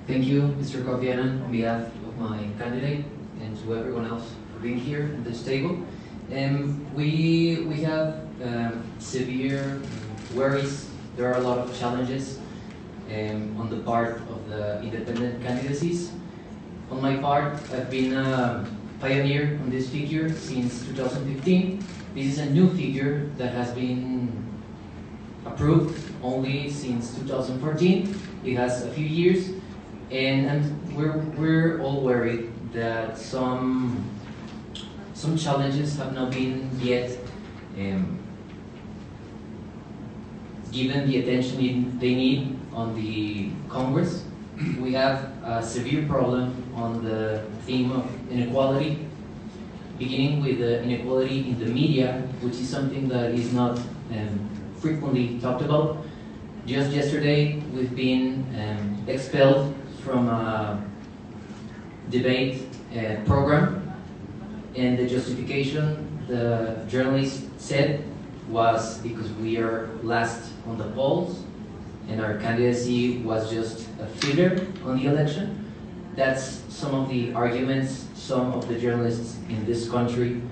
Thank you, Mr. Kofi Annan, on behalf of my candidate and to everyone else for being here at this table. We have severe worries. There are a lot of challenges on the part of the independent candidacies. On my part, I've been a pioneer on this figure since 2015. This is a new figure that has been approved only since 2014. It has a few years, and we're all worried that some challenges have not been yet given the attention they need on the Congress. We have a severe problem on the theme of inequality, beginning with the inequality in the media, which is something that is not frequently talked about. Just yesterday, we've been expelled from a debate program, and the justification the journalist said was because we are last on the polls and our candidacy was just a filler on the election. That's some of the arguments some of the journalists in this country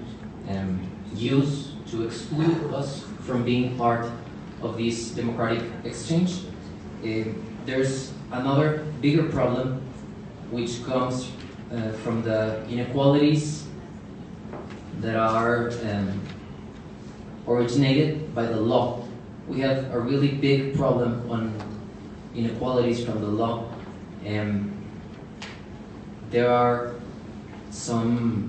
use to exclude us from being part of this democratic exchange. There's another bigger problem which comes from the inequalities that are originated by the law. We have a really big problem on inequalities from the law. There are some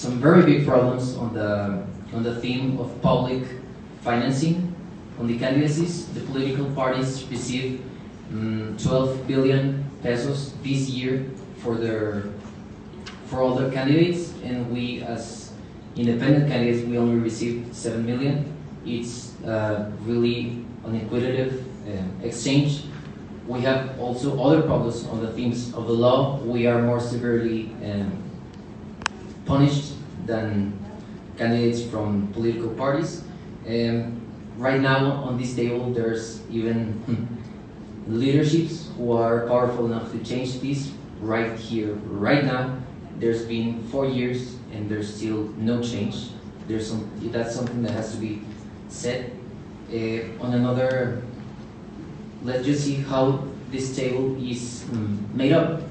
very big problems on the theme of public financing on the candidacies. The political parties receive 12 billion pesos this year for all their candidates, and we as independent candidates we only receive 7 million. It's really an equitative exchange. We have also other problems on the themes of the law. We are more severely punished than candidates from political parties. Right now on this table there's even leaderships who are powerful enough to change this right here, right now. There's been 4 years and there's still no change. That's something that has to be said. On another, let's just see how this table is made up.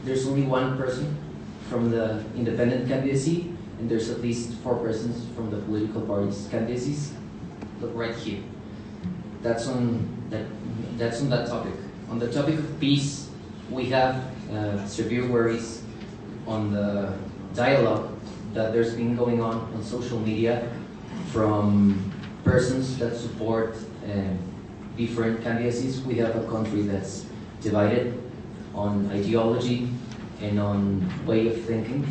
There's only one person from the independent candidacy, and there's at least 4 persons from the political parties' candidacies. Look right here. That's on that topic. On the topic of peace, we have severe worries on the dialogue that there's been going on social media from persons that support different candidacies. We have a country that's divided on ideology and on way of thinking.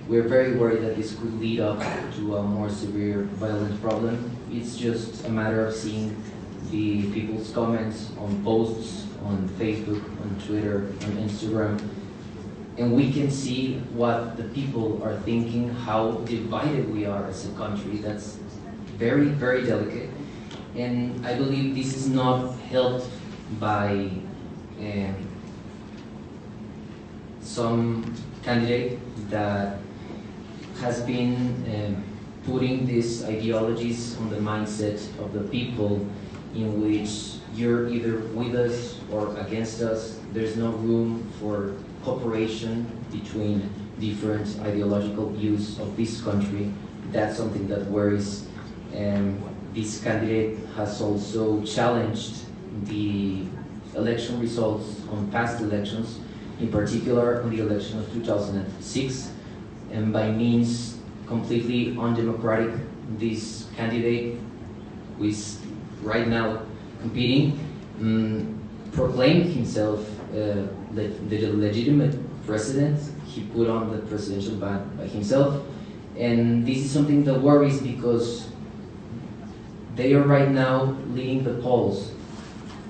We're very worried that this could lead up to a more severe violent problem. It's just a matter of seeing the people's comments on posts on Facebook, on Twitter, on Instagram, and we can see what the people are thinking, how divided we are as a country. That's very, very delicate. And I believe this is not helped by some candidate that has been putting these ideologies on the mindset of the people, in which you're either with us or against us. There's no room for cooperation between different ideological views of this country. That's something that worries. And this candidate has also challenged the election results on past elections, in particular on the election of 2006, and by means completely undemocratic. This candidate, who is right now competing, proclaimed himself the legitimate president. He put on the presidential ban by himself, and this is something that worries because they are right now leading the polls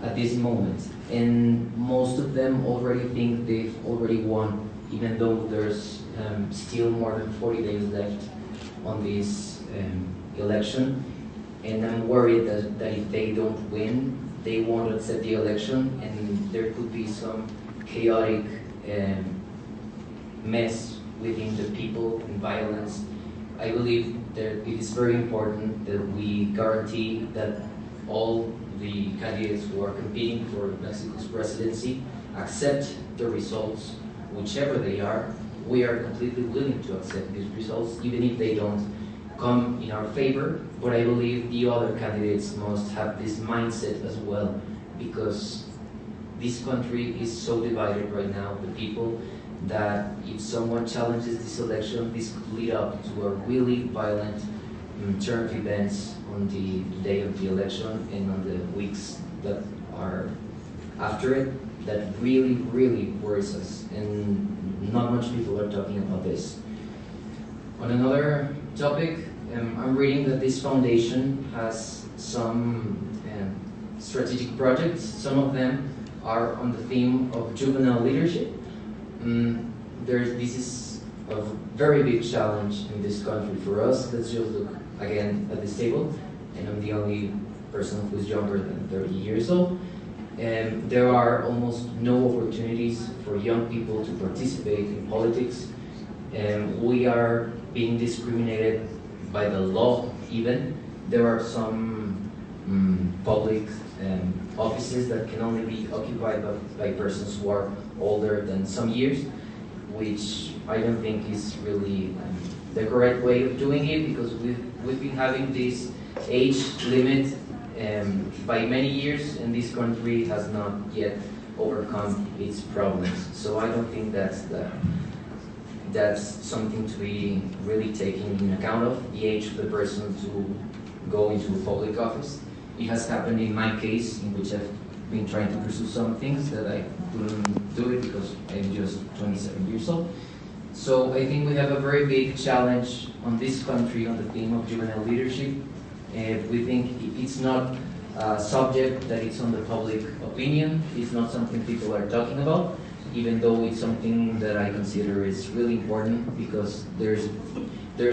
at this moment, and most of them already think they've already won, even though there's still more than 40 days left on this election. And I'm worried that if they don't win, they won't accept the election, and there could be some chaotic mess within the people and violence. I believe that it is very important that we guarantee that all the candidates who are competing for Mexico's presidency accept the results, whichever they are. We are completely willing to accept these results, even if they don't come in our favor. But I believe the other candidates must have this mindset as well, because this country is so divided right now, the people, that if someone challenges this election, this could lead up to a really violent turn of events on the day of the election and on the weeks that are after it. That really, really worries us, and not much people are talking about this. On another topic, I'm reading that this foundation has some strategic projects. Some of them are on the theme of juvenile leadership. This is a very big challenge in this country for us. Let's just look again at this table, and I'm the only person who's younger than 30 years old. There are almost no opportunities for young people to participate in politics. We are being discriminated by the law even. There are some public offices that can only be occupied by persons who are older than some years, which I don't think is really the correct way of doing it, because we've been having this age limit by many years, and this country has not yet overcome its problems. So I don't think that's something to be really taken in account of, the age of the person to go into a public office. It has happened in my case, in which I've been trying to pursue some things that I couldn't do it because I'm just 27 years old. So I think we have a very big challenge on this country on the theme of juvenile leadership. We think it's not a subject that is on the public opinion. It's not something people are talking about, even though it's something that I consider is really important, because there's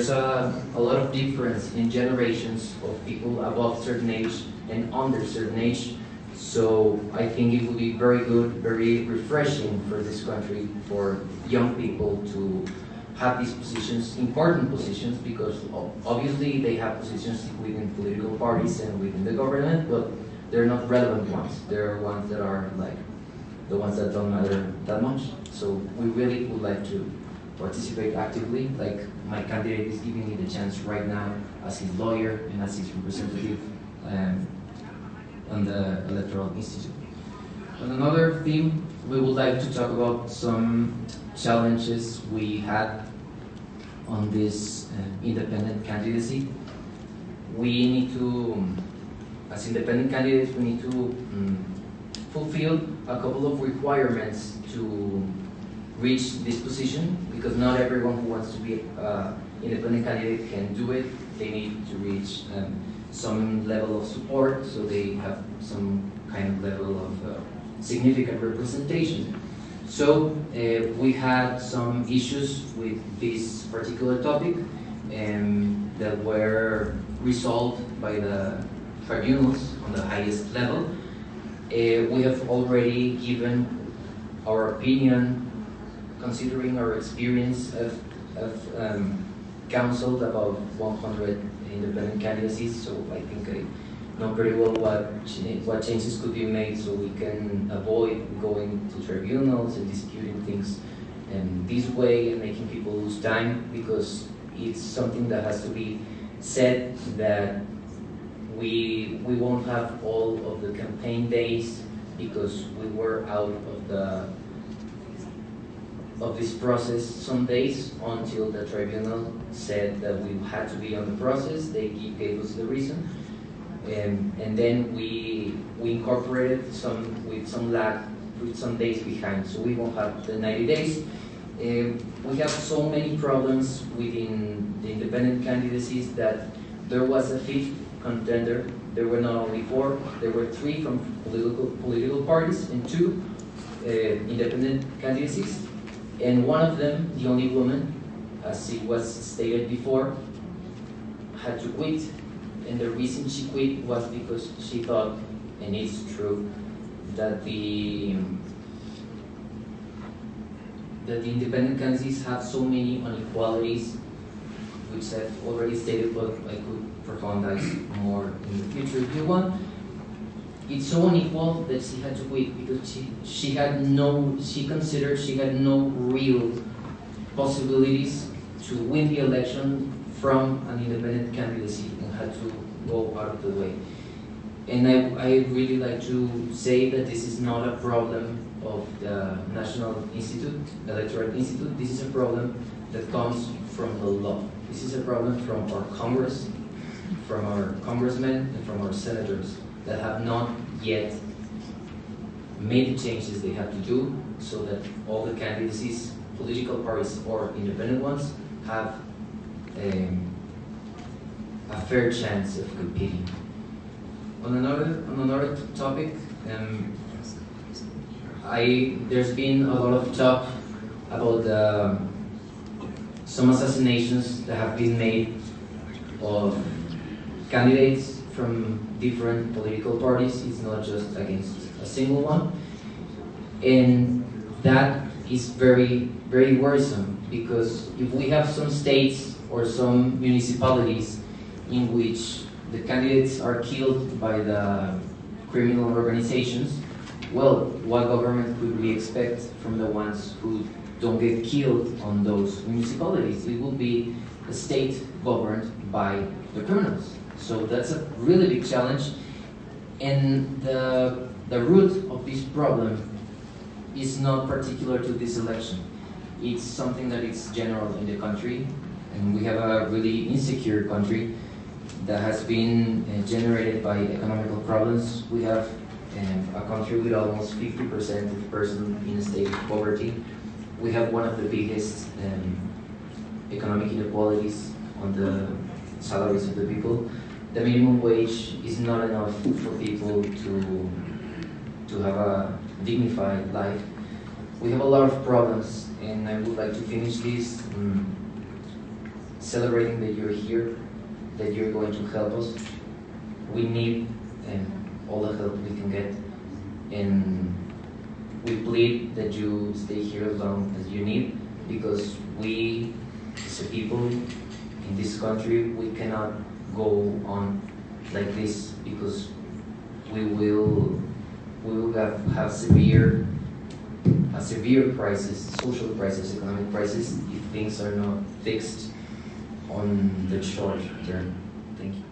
a lot of difference in generations of people above certain age and under certain age. So I think it would be very good, very refreshing for this country, for young people to have these positions, important positions, because obviously they have positions within political parties and within the government, but they're not relevant ones. They're ones that are like the ones that don't matter that much. So we really would like to participate actively. Like, my candidate is giving me the chance right now as his lawyer and as his representative on the Electoral Institute. On another theme, we would like to talk about some challenges we had on this independent candidacy. We need to, as independent candidates, we need to fulfill a couple of requirements to reach this position, because not everyone who wants to be an independent candidate can do it. They need to reach some level of support, so they have some kind of level of significant representation. So we had some issues with this particular topic that were resolved by the tribunals on the highest level. We have already given our opinion, considering our experience of counseled about 100 independent candidacies, so I think I know pretty well what changes could be made so we can avoid going to tribunals and disputing things this way and making people lose time, because it's something that has to be said, that we won't have all of the campaign days because we were out of this process some days until the tribunal said that we had to be on the process. They gave us the reason, and then we incorporated with some lag, with some days behind, so we won't have the 90 days. We have so many problems within the independent candidacies that there was a fifth contender. There were not only 4, there were 3 from political parties and 2 independent candidacies. And one of them, the only woman, as it was stated before, had to quit. And the reason she quit was because she thought, and it's true, that the that the independent candidates have so many inequalities, which I've already stated, but I could profundize more in the future if you want. It's so unequal that she had to quit because she considered she had no real possibilities to win the election from an independent candidacy and had to go out of the way. And I really like to say that this is not a problem of the National Institute, Electoral Institute. This is a problem that comes from the law. This is a problem from our Congress, from our congressmen, and from our senators that have not yet made the changes they have to do so that all the candidacies, political parties or independent ones, have a fair chance of competing. On another topic, there's been a lot of talk about some assassinations that have been made of candidates from different political parties. It's not just against a single one, and that is very, very worrisome, because if we have some states or some municipalities in which the candidates are killed by the criminal organizations, well, what government could we expect from the ones who don't get killed on those municipalities? It will be a state governed by the criminals. So that's a really big challenge, and the root of this problem is not particular to this election. It's something that is general in the country, and we have a really insecure country that has been generated by economical problems. We have a country with almost 50% of persons in a state of poverty. We have one of the biggest economic inequalities on the salaries of the people. The minimum wage is not enough for people to have a dignified life. We have a lot of problems, and I would like to finish this celebrating that you're here, that you're going to help us. We need all the help we can get, and we plead that you stay here as long as you need, because we, as a people in this country, we cannot go on like this, because we will have a severe crisis, social crisis, economic crisis, if things are not fixed on the short term. Thank you.